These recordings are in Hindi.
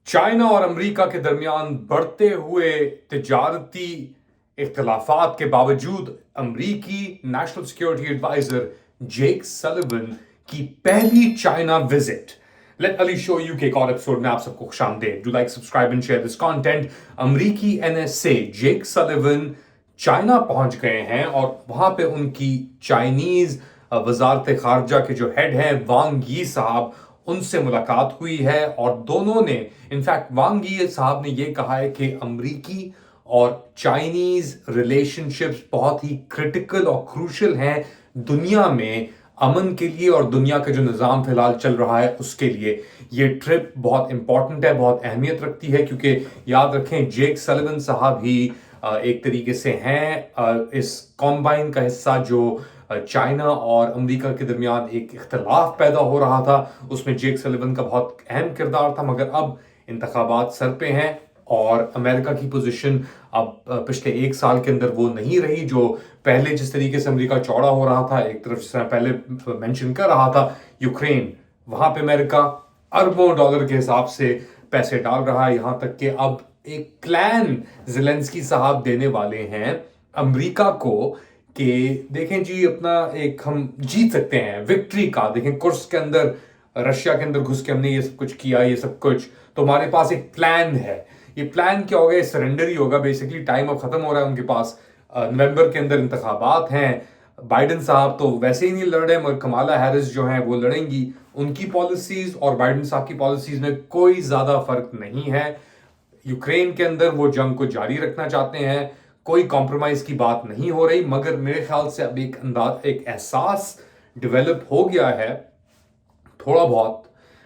चाइना और अमेरिका के दरमियान बढ़ते हुए तिजारती इख्तलाफात के बावजूद अमेरिकी national security adviser Jake Sullivan की पहली China visit. Let Ali show you के एक और एपिसोड में आप सबको खुशामदीद। Do like, subscribe and share this content. अमेरिकी एनएसए जेक सलिवन चाइना पहुंच गए हैं और वहां पे उनकी चाइनीज वजारत खारजा के जो हेड हैं वांग यी साहब, उनसे मुलाकात हुई है और दोनों ने, इनफैक्ट वांग यी साहब ने यह कहा है कि अमेरिकी और चाइनीज रिलेशनशिप्स बहुत ही क्रिटिकल और क्रूशल हैं दुनिया में अमन के लिए और दुनिया का जो निज़ाम फिलहाल चल रहा है उसके लिए। ये ट्रिप बहुत इंपॉर्टेंट है, बहुत अहमियत रखती है, क्योंकि याद रखें जेक सलिवन साहब ही एक तरीके से हैं इस कॉम्बाइन का हिस्सा जो चाइना और अमेरिका के दरमियान एक इख्तलाफ पैदा हो रहा था, उसमें जेक सलिवन का बहुत अहम किरदार था। मगर अब इंतखाबात सर पे हैं और अमेरिका की पोजीशन अब पिछले एक साल के अंदर वो नहीं रही जो पहले जिस तरीके से अमेरिका चौड़ा हो रहा था। एक तरफ जिस तरह पहले मेंशन कर रहा था यूक्रेन, वहां पे अमेरिका अरबों डॉलर के हिसाब से पैसे डाल रहा है, यहां तक कि अब एक प्लान ज़ेलेंस्की साहब देने वाले हैं अमेरिका को कि देखें जी, अपना एक हम जीत सकते हैं विक्ट्री का। देखें कुर्स के अंदर, रशिया के अंदर घुस के हमने ये सब कुछ किया, ये सब कुछ, तो हमारे पास एक प्लान है। ये प्लान क्या होगा? सरेंडर ही होगा बेसिकली। टाइम अब खत्म हो रहा है उनके पास। नवंबर के अंदर इंतखाबात हैं। बाइडन साहब तो वैसे ही नहीं लड़ रहे, मगर कमाला हैरिस जो हैं वो लड़ेंगी। उनकी पॉलिसीज और बाइडन साहब की पॉलिसीज में कोई ज्यादा फर्क नहीं है। यूक्रेन के अंदर वो जंग को जारी रखना चाहते हैं, कोई कॉम्प्रोमाइज की बात नहीं हो रही। मगर मेरे ख्याल से अब एक एहसास डेवलप हो गया है, थोड़ा बहुत,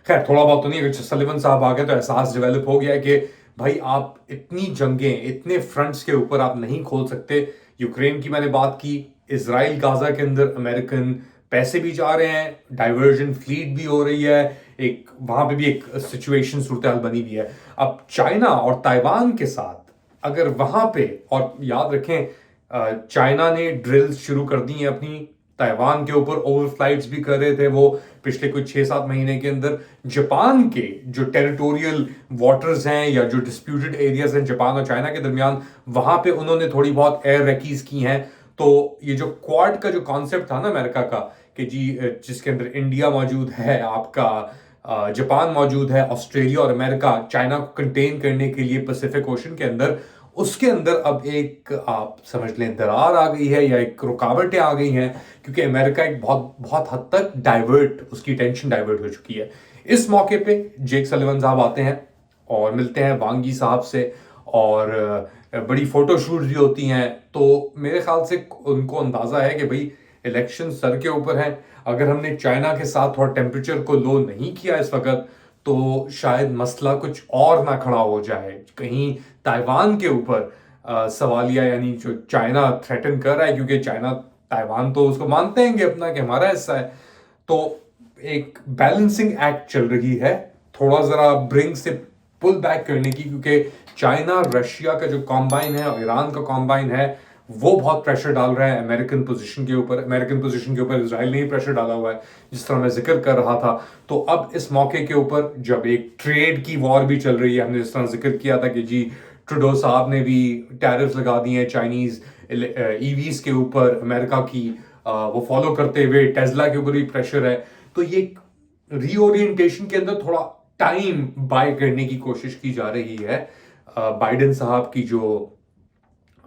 खैर थोड़ा बहुत तो नहीं, अगर सलिवन साहब आ गए तो एहसास डेवलप हो गया है कि भाई आप इतनी जंगें इतने फ्रंट्स के ऊपर आप नहीं खोल सकते। यूक्रेन की मैंने बात की, इजराइल गाजा के अंदर अमेरिकन पैसे भी जा रहे हैं, डाइवर्जन फ्लीट भी हो रही है, एक वहां पे भी एक सिचुएशन सूरत हाल बनी हुई है। अब चाइना और ताइवान के साथ अगर वहां पे, और याद रखें चाइना ने ड्रिल्स शुरू कर दी हैं अपनी ताइवान के ऊपर, ओवरफ्लाइट्स भी कर रहे थे वो पिछले कुछ 6-7 महीने के अंदर। जापान के जो टेरिटोरियल वाटर्स हैं या जो डिस्प्यूटेड एरियाज हैं जापान और चाइना के दरमियान, वहां पे उन्होंने थोड़ी बहुत एयर रेकीज की हैं। तो ये जो क्वाड का जो कॉन्सेप्ट था ना अमेरिका का, कि जी जिसके अंदर इंडिया मौजूद है, आपका जापान मौजूद है, ऑस्ट्रेलिया और अमेरिका चाइना को कंटेन करने के लिए पैसिफिक ओशन के अंदर, उसके अंदर अब एक आप समझ लें दरार आ गई है या एक रुकावटें आ गई हैं, क्योंकि अमेरिका एक बहुत बहुत हद तक डाइवर्ट, उसकी टेंशन डाइवर्ट हो चुकी है। इस मौके पे जेक सलिवन साहब आते हैं और मिलते हैं वांग यी साहब से, और बड़ी फोटोशूट भी होती हैं। तो मेरे ख्याल से उनको अंदाजा है कि भाई इलेक्शन सर के ऊपर है, अगर हमने चाइना के साथ थोड़ा टेम्परेचर को लो नहीं किया इस वक्त तो शायद मसला कुछ और ना खड़ा हो जाए, कहीं ताइवान के ऊपर सवालिया, यानी जो चाइना थ्रेटन कर रहा है, क्योंकि चाइना ताइवान तो उसको मानते हैं कि अपना, कि हमारा हिस्सा है। तो एक बैलेंसिंग एक्ट चल रही है, थोड़ा जरा ब्रिंग से पुल बैक करने की, क्योंकि चाइना रशिया का जो कॉम्बाइन है और ईरान का कॉम्बाइन है वो बहुत प्रेशर डाल रहा है अमेरिकन पोजीशन के ऊपर। अमेरिकन पोजीशन के ऊपर इसराइल ने ही प्रेशर डाला हुआ है, जिस तरह मैं जिक्र कर रहा था। तो अब इस मौके के ऊपर जब एक ट्रेड की वॉर भी चल रही है, हमने जिस तरह जिक्र किया था कि जी ट्रूडो साहब ने भी टैरिफ्स लगा दिए हैं चाइनीज ईवीज के ऊपर, अमेरिका की वो फॉलो करते हुए टेस्ला के ऊपर भी प्रेशर है। तो ये रीओरिएंटेशन के अंदर थोड़ा टाइम बाय करने की कोशिश की जा रही है। बाइडेन साहब की जो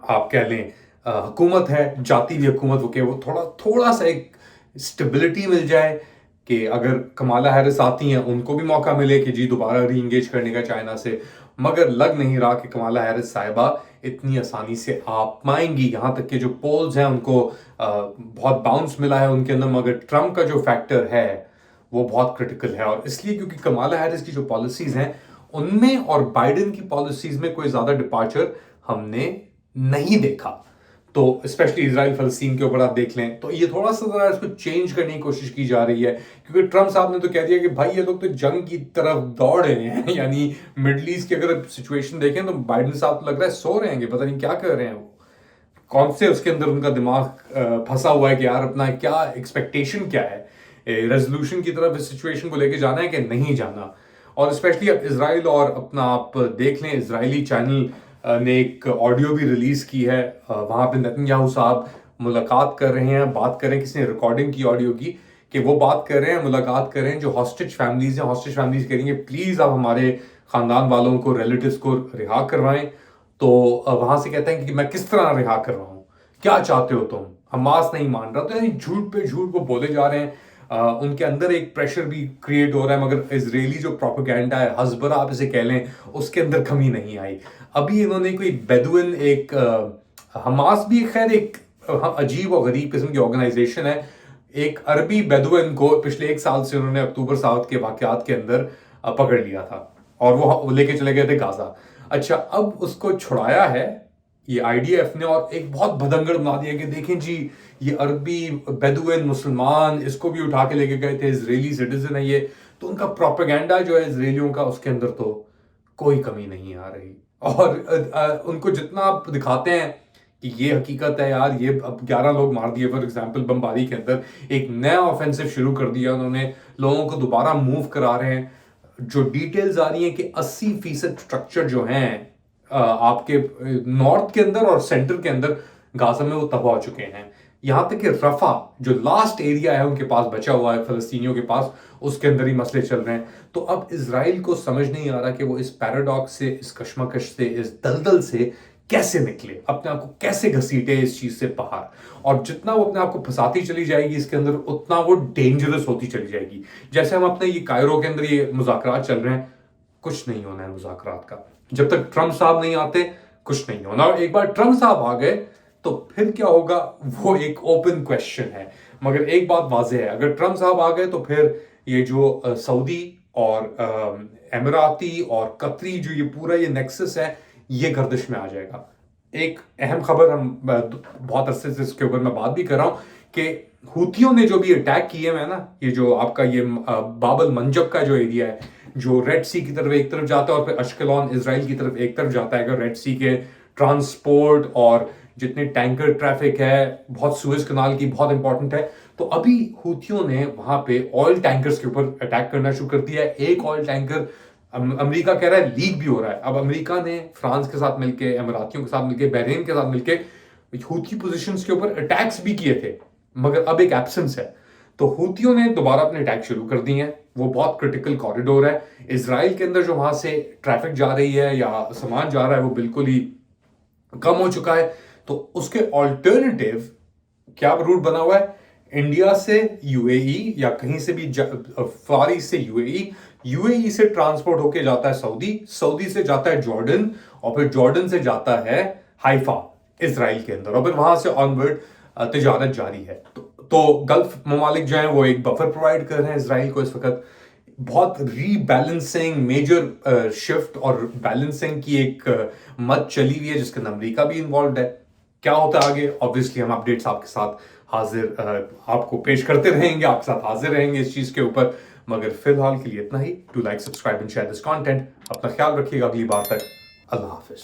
आप कह लें हुकूमत है, जाती हुई हुकूमत, वो थोड़ा थोड़ा सा एक स्टेबिलिटी मिल जाए, कि अगर कमाला हैरिस आती हैं उनको भी मौका मिले कि जी दोबारा री इंगेज करने का चाइना से। मगर लग नहीं रहा कि कमाला हैरिस साहिबा इतनी आसानी से आ पाएंगी। यहाँ तक कि जो पोल्स हैं उनको बहुत बाउंस मिला है उनके अंदर, मगर ट्रम्प का जो फैक्टर है वो बहुत क्रिटिकल है। और इसलिए क्योंकि कमाला हैरिस की जो पॉलिसीज हैं उनमें और बाइडेन की पॉलिसीज में कोई ज्यादा डिपार्चर हमने नहीं देखा। तो स्पेशली इजराइल फलस्तीन के ऊपर आप देख लें तो ये थोड़ा सा जरा इसको चेंज करने की कोशिश की जा रही है, क्योंकि ट्रम्प साहब ने तो कह दिया कि भाई ये लोग तो जंग की तरफ दौड़ रहे हैं। यानी मिडल ईस्ट की अगर सिचुएशन देखें तो बाइडेन साहब तो लग रहा है सो रहे हैं, पता नहीं क्या कर रहे हैं वो, कौन से उसके अंदर उनका दिमाग फंसा हुआ है कि यार अपना क्या एक्सपेक्टेशन क्या है, रेजोल्यूशन की तरफ इस सिचुएशन को लेके जाना है कि नहीं जाना। और स्पेशली अब इसराइल, और अपना आप देख लें इजरायली चैनल ने एक ऑडियो भी रिलीज की है, वहां पे नेतन्याहू साहब मुलाकात कर रहे हैं, बात कर रहे हैं, किसी ने रिकॉर्डिंग की ऑडियो की कि वो बात कर रहे हैं, मुलाकात कर रहे हैं जो हॉस्टेज फैमिलीज हैं, हॉस्टेज फैमिलीज करेंगे प्लीज आप हमारे खानदान वालों को, रिलेटिव्स को रिहा करवाएं। तो वहां से कहते हैं कि मैं किस तरह रिहा कर रहा हूँ, क्या चाहते हो तुम, हमास नहीं मान रहा। तो यानी झूठ पे झूठ वो बोले जा रहे हैं। उनके अंदर एक प्रेशर भी क्रिएट हो रहा है, मगर इजरायली जो प्रोपेगेंडा है, हजबरा आप इसे कह लें, उसके अंदर कमी नहीं आई। अभी इन्होंने कोई बेदुइन एक हमास भी खैर एक अजीब और गरीब किस्म की ऑर्गेनाइजेशन है, एक अरबी बेदुइन को पिछले 1 साल से उन्होंने अक्टूबर 7 के वाकयात के अंदर पकड़ लिया था और वो लेके चले गए थे गाजा। अच्छा, अब उसको छुड़ाया है ये आईडीएफ ने और एक बहुत भदंगड़ बना दिया कि देखें जी ये अरबी बेदुइन मुसलमान, इसको भी उठा के लेके गए थे, इजरायली सिटीजन है ये। तो उनका प्रोपेगेंडा जो है इजरायलियों का, उसके अंदर तो कोई कमी नहीं आ रही। और उनको जितना आप दिखाते हैं कि ये हकीकत है यार, ये अब 11 लोग मार दिए फॉर एग्जाम्पल बमबारी के अंदर, एक नया ऑफेंसिव शुरू कर दिया उन्होंने, लोगों को दोबारा मूव करा रहे हैं। जो डिटेल्स आ रही हैं कि 80% स्ट्रक्चर जो हैं आपके नॉर्थ के अंदर और सेंटर के अंदर गाजा में वो तबाह हो चुके हैं। यहां तक कि रफा जो लास्ट एरिया है उनके पास बचा हुआ है फलस्तीनियों के पास, उसके अंदर ही मसले चल रहे हैं। तो अब इसराइल को समझ नहीं आ रहा कि वो इस पैराडॉक्स से, इस कश्मकश से, इस दलदल से कैसे निकले, अपने आप को कैसे घसीटे इस चीज से बाहर। और जितना वो अपने आप को फंसाती चली जाएगी इसके अंदर, उतना वो डेंजरस होती चली जाएगी। जैसे हम अपने ये कायरो के अंदर ये मुज़ाकरात चल रहे हैं, कुछ नहीं होना है मुज़ाकरात का जब तक ट्रंप साहब नहीं आते, कुछ नहीं होना। और एक बार ट्रंप साहब आ गए तो फिर क्या होगा वो एक ओपन क्वेश्चन है। मगर एक बात वाज़ेह है, अगर ट्रंप साहब आ गए तो फिर ये जो सऊदी और एमिराती और कतरी जो ये पूरा ये नेक्सस है, ये गर्दिश में आ जाएगा। एक अहम खबर हम बहुत अरसे से इसके ऊपर मैं बात भी कर रहा हूं कि हूथियों ने जो भी अटैक किए हैं ना, ये जो आपका ये बाबल मंजब का जो एरिया है, जो रेड सी की तरफ एक तरफ जाता है और फिर अश्कलॉन इसराइल की तरफ एक तरफ जाता है। अगर रेड सी के ट्रांसपोर्ट और जितने टैंकर ट्रैफिक है, बहुत सुएज कनाल की बहुत इंपॉर्टेंट है। तो अभी हूथियों ने वहां पे ऑयल टैंकर्स के ऊपर अटैक करना शुरू कर दिया है। एक ऑयल टैंकर अमेरिका कह रहा है लीक भी हो रहा है। अब अमेरिका ने फ्रांस के साथ मिलकर, अमीरातियों के साथ मिलकर, बहरीन के साथ मिलकर हूथी पोजीशंस के ऊपर अटैक्स भी किए थे, मगर अब एक एब्सेंस है। तो हूथियों ने दोबारा अपने अटैक शुरू कर दिए हैं। वो बहुत क्रिटिकल कॉरिडोर है इसराइल के अंदर, जो वहां से ट्रैफिक जा रही है या सामान जा रहा है वो बिल्कुल ही कम हो चुका है। तो उसके ऑल्टरनेटिव क्या रूट बना हुआ है, इंडिया से यूएई या कहीं से भी फार ईस्ट से यूएई, यूएई से ट्रांसपोर्ट होके जाता है सऊदी, सऊदी से जाता है जॉर्डन, और फिर जॉर्डन से जाता है हाइफा इसराइल के अंदर, और फिर वहां से ऑनवर्ड तिजारत जारी है। तो गल्फ ममालिक जो है वो एक बफर प्रोवाइड कर रहे हैं इसराइल को इस वक्त। बहुत रीबैलेंसिंग, मेजर शिफ्ट और बैलेंसिंग की एक मत चली हुई है जिसके अंदर अमेरिका भी इन्वॉल्व है। क्या होता है आगे, ऑब्वियसली हम अपडेट्स आपके साथ हाजिर आपको पेश करते रहेंगे, आपके साथ हाजिर रहेंगे इस चीज के ऊपर। मगर फिलहाल के लिए इतना ही। Do like, subscribe and share this content. अपना ख्याल रखिएगा, अगली बार तक अल्लाह हाफिज।